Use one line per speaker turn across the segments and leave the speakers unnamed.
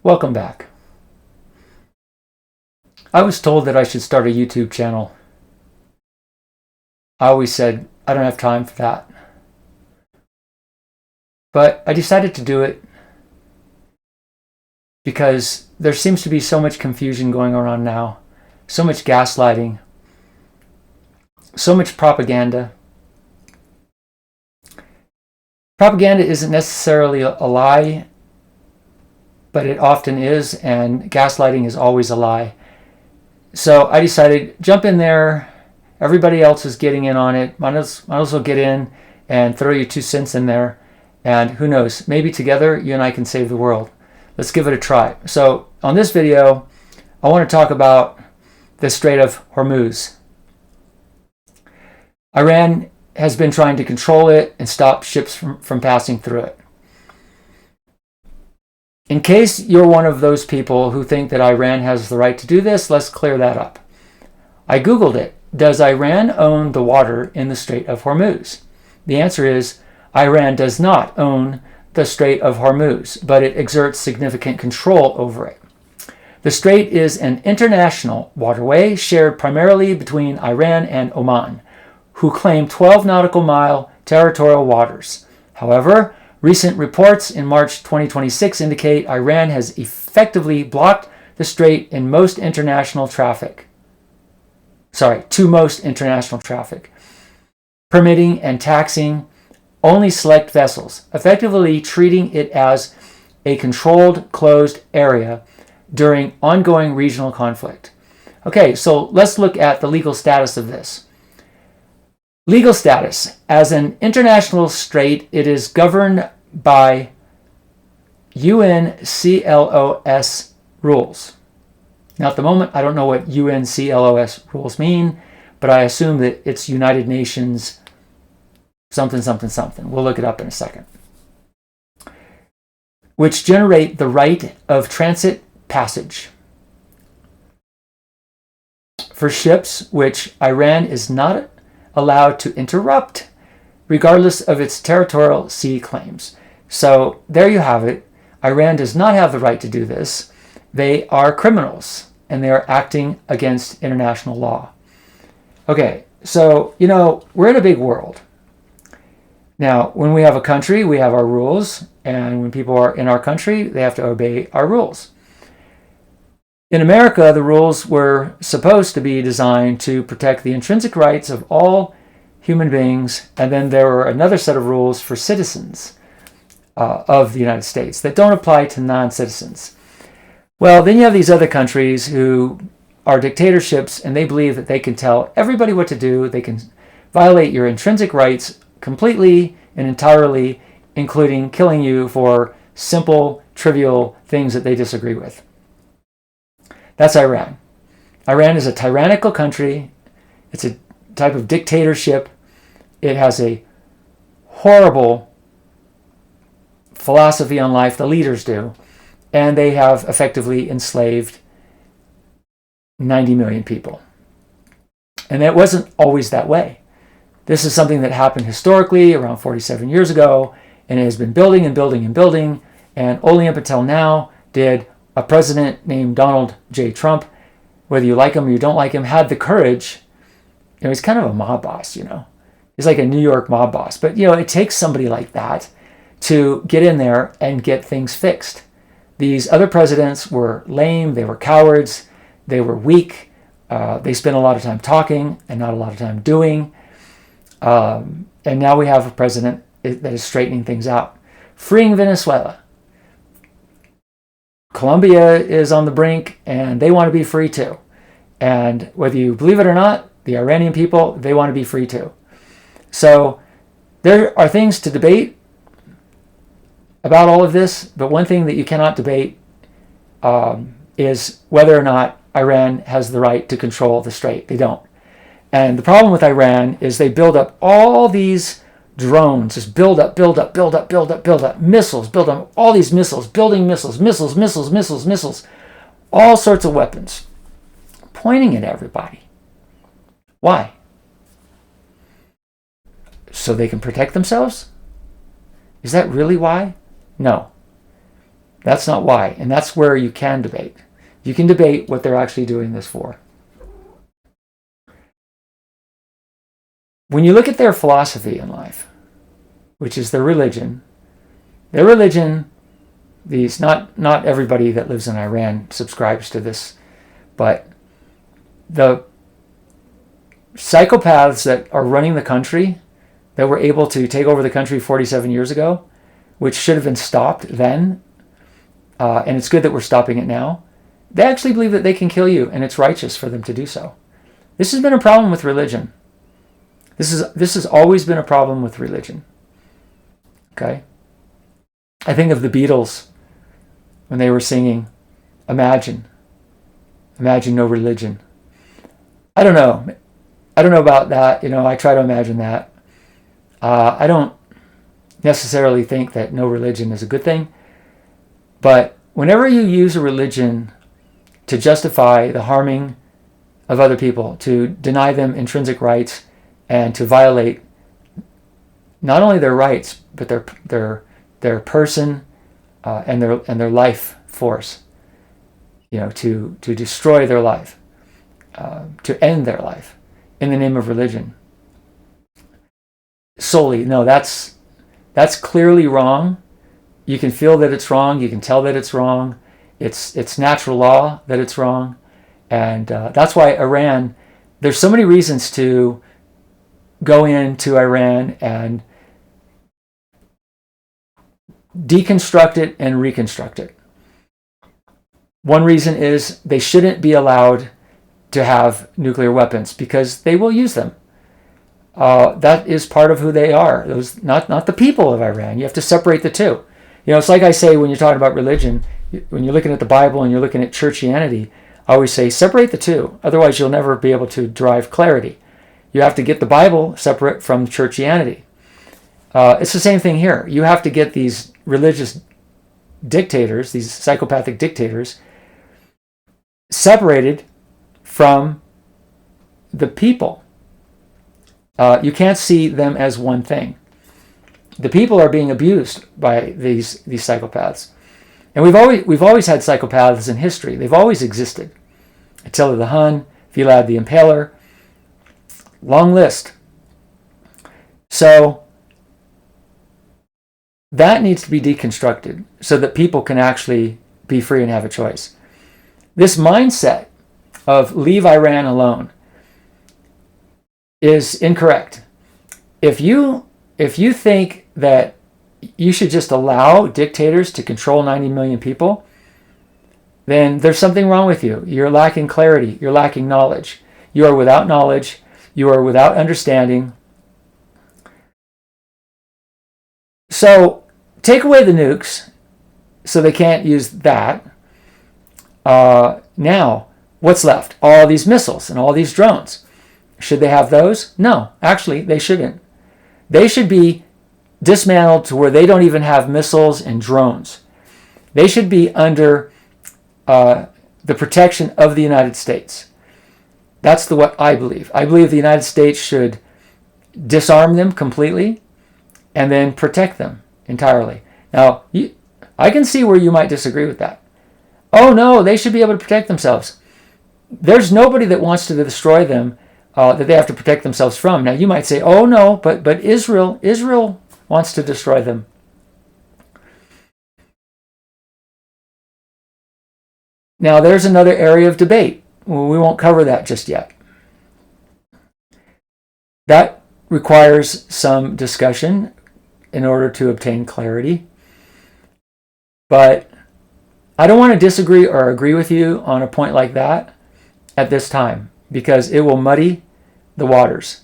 Welcome back. I was told that I should start a YouTube channel. I always said, I don't have time for that. But I decided to do it because there seems to be so much confusion going around now, so much gaslighting, so much propaganda. Propaganda isn't necessarily a lie, but it often is, and gaslighting is always a lie. So I decided, jump in there. Everybody else is getting in on it. Might as well get in and throw your 2 cents in there. And who knows, maybe together you and I can save the world. Let's give it a try. So on this video, I want to talk about the Strait of Hormuz. Iran has been trying to control it and stop ships from passing through it. In case you're one of those people who think that Iran has the right to do this, let's clear that up. I Googled it. Does Iran own the water in the Strait of Hormuz? The answer is Iran does not own the Strait of Hormuz, but it exerts significant control over it. The strait is an international waterway shared primarily between Iran and Oman, who claim 12 nautical mile territorial waters. However, recent reports in March 2026 indicate Iran has effectively blocked the strait in most international traffic. To most international traffic, permitting and taxing only select vessels, effectively treating it as a controlled, closed area during ongoing regional conflict. Okay, so let's look at the legal status of this. Legal status. As an international strait, it is governed by UNCLOS rules. Now, at the moment, I don't know what UNCLOS rules mean, but I assume that it's United Nations something, something, something. We'll look it up in a second. Which generate the right of transit passage for ships which Iran is not allowed to interrupt, regardless of its territorial sea claims. So there you have it. Iran does not have the right to do this. They are criminals, and they are acting against international law. Okay, so, we're in a big world. Now, when we have a country, we have our rules, and when people are in our country, they have to obey our rules. In America, the rules were supposed to be designed to protect the intrinsic rights of all human beings, and then there were another set of rules for citizens of the United States that don't apply to non-citizens. Well, then you have these other countries who are dictatorships, and they believe that they can tell everybody what to do. They can violate your intrinsic rights completely and entirely, including killing you for simple, trivial things that they disagree with. That's Iran. Iran is a tyrannical country. It's a type of dictatorship. It has a horrible philosophy on life, the leaders do, and they have effectively enslaved 90 million people. And it wasn't always that way. This is something that happened historically around 47 years ago, and it has been building and building and building, and only up until now did a president named Donald J. Trump, whether you like him or you don't like him, had the courage. He's kind of a mob boss, He's like a New York mob boss. But, it takes somebody like that to get in there and get things fixed. These other presidents were lame, they were cowards, they were weak, they spent a lot of time talking and not a lot of time doing. And now we have a president that is straightening things out. Freeing Venezuela. Colombia is on the brink, and they want to be free too. And whether you believe it or not, the Iranian people, they want to be free too. So there are things to debate about all of this, but one thing that you cannot debate is whether or not Iran has the right to control the strait. They don't. And the problem with Iran is they build up all these drones, just build up, missiles, build up all these missiles, building missiles, all sorts of weapons, pointing at everybody. Why? So they can protect themselves? Is that really why? No. That's not why. And that's where you can debate. You can debate what they're actually doing this for. When you look at their philosophy in life, which is their religion, these not everybody that lives in Iran subscribes to this, but the psychopaths that are running the country, that were able to take over the country 47 years ago, which should have been stopped then, and it's good that we're stopping it now, they actually believe that they can kill you, and it's righteous for them to do so. This has been a problem with religion. This has always been a problem with religion. Okay? I think of the Beatles when they were singing, Imagine no religion. I don't know about that. I try to imagine that. I don't necessarily think that no religion is a good thing. But whenever you use a religion to justify the harming of other people, to deny them intrinsic rights, and to violate not only their rights, but their person and their life force, to destroy their life, to end their life in the name of religion. Solely, no, that's clearly wrong. You can feel that it's wrong. You can tell that it's wrong. It's natural law that it's wrong, and that's why Iran. There's so many reasons to go into Iran and deconstruct it and reconstruct it. One reason is they shouldn't be allowed to have nuclear weapons because they will use them. That is part of who they are. Those not the people of Iran. You have to separate the two. It's like I say when you're talking about religion, when you're looking at the Bible and you're looking at churchianity, I always say separate the two. Otherwise, you'll never be able to derive clarity. You have to get the Bible separate from churchianity. It's the same thing here. You have to get these religious dictators, these psychopathic dictators, separated from the people. You can't see them as one thing. The people are being abused by these psychopaths, and we've always had psychopaths in history. They've always existed. Attila the Hun, Vlad the Impaler, long list. So that needs to be deconstructed so that people can actually be free and have a choice. This mindset of leave Iran alone is incorrect. If you think that you should just allow dictators to control 90 million people, then there's something wrong with you. You're lacking clarity. You're lacking knowledge. You are without knowledge. You are without understanding. So take away the nukes so they can't use that. Now, what's left? All these missiles and all these drones. Should they have those? No, actually, they shouldn't. They should be dismantled to where they don't even have missiles and drones. They should be under the protection of the United States. That's what I believe. I believe the United States should disarm them completely and then protect them entirely. Now, I can see where you might disagree with that. Oh no, they should be able to protect themselves. There's nobody that wants to destroy them that they have to protect themselves from. Now you might say, oh no, but Israel wants to destroy them. Now there's another area of debate. We won't cover that just yet. That requires some discussion in order to obtain clarity. But I don't want to disagree or agree with you on a point like that at this time, because it will muddy the waters.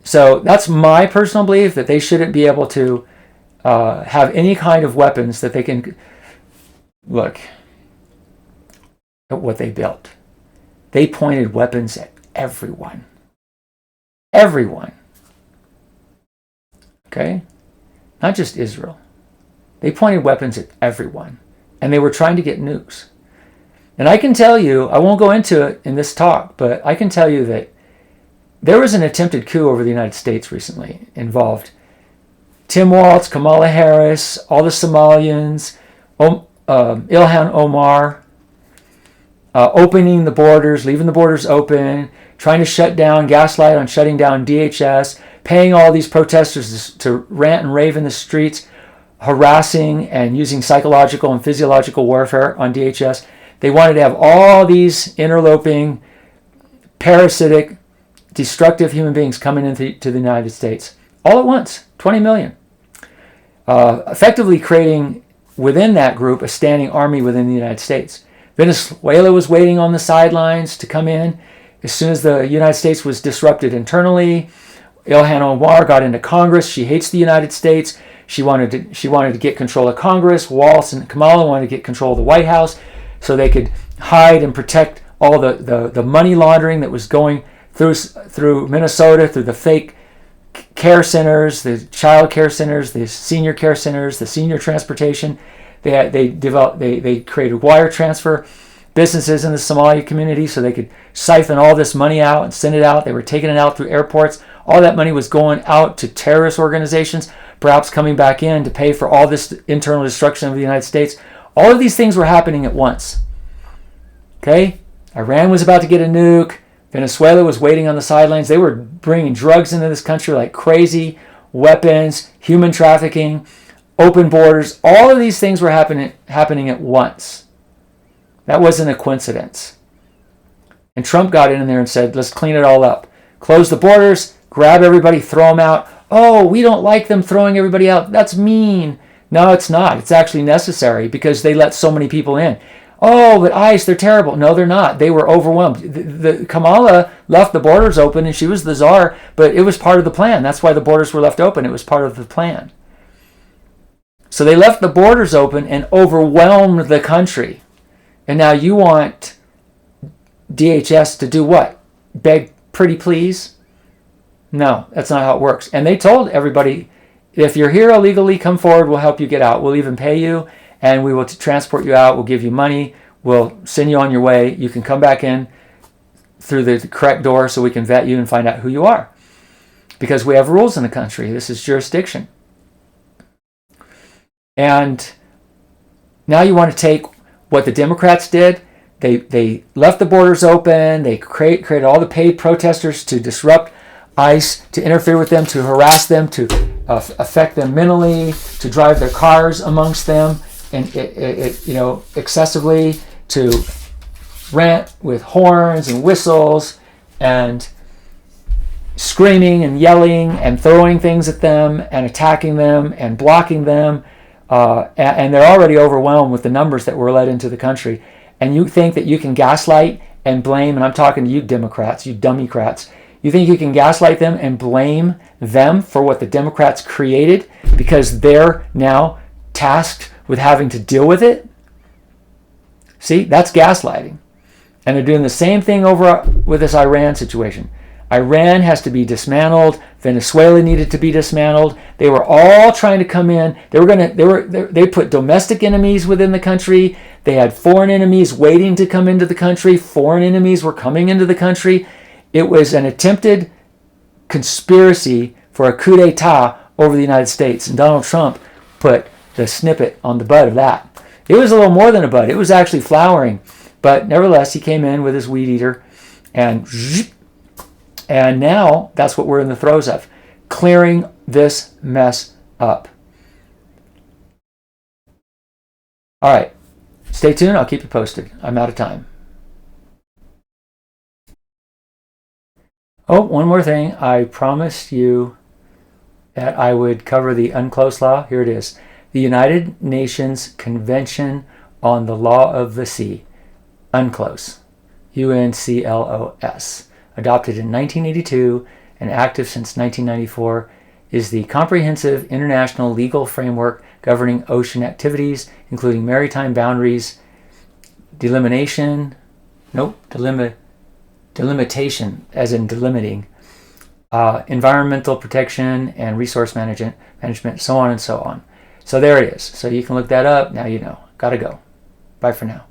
So that's my personal belief, that they shouldn't be able to have any kind of weapons that they can... Look at what they built. They pointed weapons at everyone. Everyone. Okay? Not just Israel. They pointed weapons at everyone. And they were trying to get nukes. And I can tell you, I won't go into it in this talk, but I can tell you that there was an attempted coup over the United States recently, involved Tim Walz, Kamala Harris, all the Somalians, Ilhan Omar opening the borders, leaving the borders open, trying to shut down, gaslight on shutting down DHS, paying all these protesters to rant and rave in the streets, harassing and using psychological and physiological warfare on DHS. They wanted to have all these interloping, parasitic, destructive human beings coming into the United States all at once, 20 million. Effectively creating within that group a standing army within the United States. Venezuela was waiting on the sidelines to come in. As soon as the United States was disrupted internally, Ilhan Omar got into Congress. She hates the United States. She wanted to get control of Congress. Wallace and Kamala wanted to get control of the White House so they could hide and protect all the money laundering that was going through Minnesota, through the fake care centers, the child care centers, the senior care centers, the senior transportation. They created wire transfer businesses in the Somali community so they could siphon all this money out and send it out. They were taking it out through airports. All that money was going out to terrorist organizations, perhaps coming back in to pay for all this internal destruction of the United States. All of these things were happening at once. Okay? Iran was about to get a nuke. Venezuela was waiting on the sidelines. They were bringing drugs into this country like crazy, weapons, human trafficking, open borders. All of these things were happening at once. That wasn't a coincidence. And Trump got in there and said, let's clean it all up. Close the borders, grab everybody, throw them out. Oh, we don't like them throwing everybody out. That's mean. No, it's not. It's actually necessary because they let so many people in. Oh, but ICE, they're terrible. No, they're not. They were overwhelmed. Kamala left the borders open and she was the czar, but it was part of the plan. That's why the borders were left open. It was part of the plan. So they left the borders open and overwhelmed the country. And now you want DHS to do what? Beg pretty please? No, that's not how it works. And they told everybody, if you're here illegally, come forward, we'll help you get out. We'll even pay you, and we will transport you out. We'll give you money. We'll send you on your way. You can come back in through the correct door so we can vet you and find out who you are. Because we have rules in the country. This is jurisdiction. And now you want to take what the Democrats did. They left the borders open. They created all the paid protesters to disrupt ICE, to interfere with them, to harass them, to affect them mentally, to drive their cars amongst them, and excessively, to rant with horns and whistles and screaming and yelling and throwing things at them and attacking them and blocking them. And they're already overwhelmed with the numbers that were let into the country. And you think that you can gaslight and blame, and I'm talking to you Democrats, you dummycrats, you think you can gaslight them and blame them for what the Democrats created because they're now tasked with having to deal with it? See, that's gaslighting. And they're doing the same thing over with this Iran situation. Iran has to be dismantled. Venezuela needed to be dismantled. They were all trying to come in. They put domestic enemies within the country. They had foreign enemies waiting to come into the country. Foreign enemies were coming into the country. It was an attempted conspiracy for a coup d'etat over the United States. And Donald Trump put the snippet on the butt of that. It was a little more than a butt. It was actually flowering. But nevertheless, he came in with his weed eater and now that's what we're in the throes of, clearing this mess up. All right, stay tuned. I'll keep you posted. I'm out of time. Oh, one more thing. I promised you that I would cover the UNCLOS law. Here it is. The United Nations Convention on the Law of the Sea, UNCLOS, UNCLOS. Adopted in 1982 and active since 1994, is the comprehensive international legal framework governing ocean activities, including maritime boundaries, delimitation, as in delimiting, environmental protection and resource management, so on and so on. So there it is. So you can look that up. Now you know. Gotta go. Bye for now.